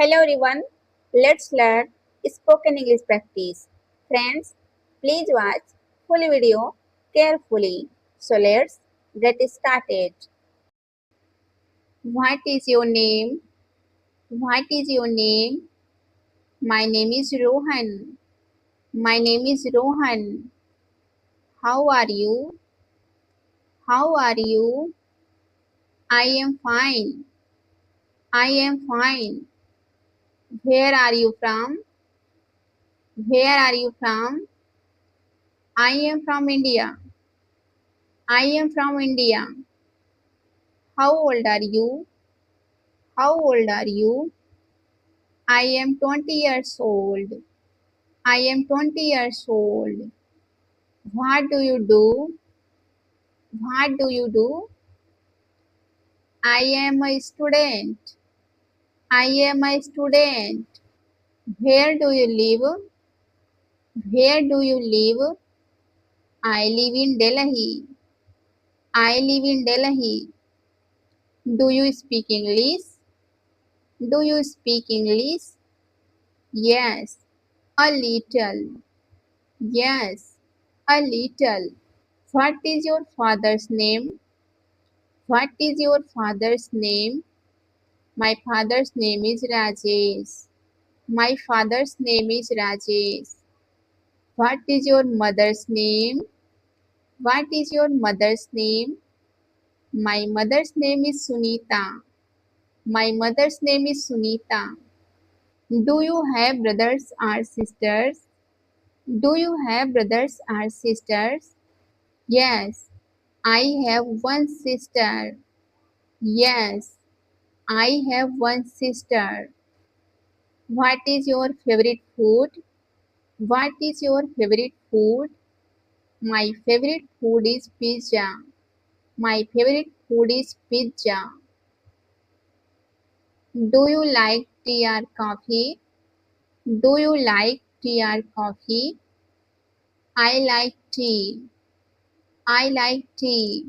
Hello everyone, let's learn spoken English practice. Friends, please watch full video carefully. So let's get started. What is your name? What is your name? My name is Rohan. My name is Rohan. How are you? How are you? I am fine. I am fine. Where are you from? Where are you from? I am from India. I am from India. How old are you? How old are you? I am 20 years old. I am 20 years old. What do you do? What do you do? I am a student. I am a student. Where do you live? Where do you live? I live in Delhi. I live in Delhi. Do you speak English? Do you speak English? Yes, a little. Yes, a little. What is your father's name? What is your father's name? My father's name is Rajesh. My father's name is Rajesh. What is your mother's name? What is your mother's name? My mother's name is Sunita. My mother's name is Sunita. Do you have brothers or sisters? Do you have brothers or sisters? Yes, I have one sister. Yes, I have one sister. What is your favorite food? What is your favorite food? My favorite food is pizza. My favorite food is pizza. Do you like tea or coffee? Do you like tea or coffee? I like tea. I like tea.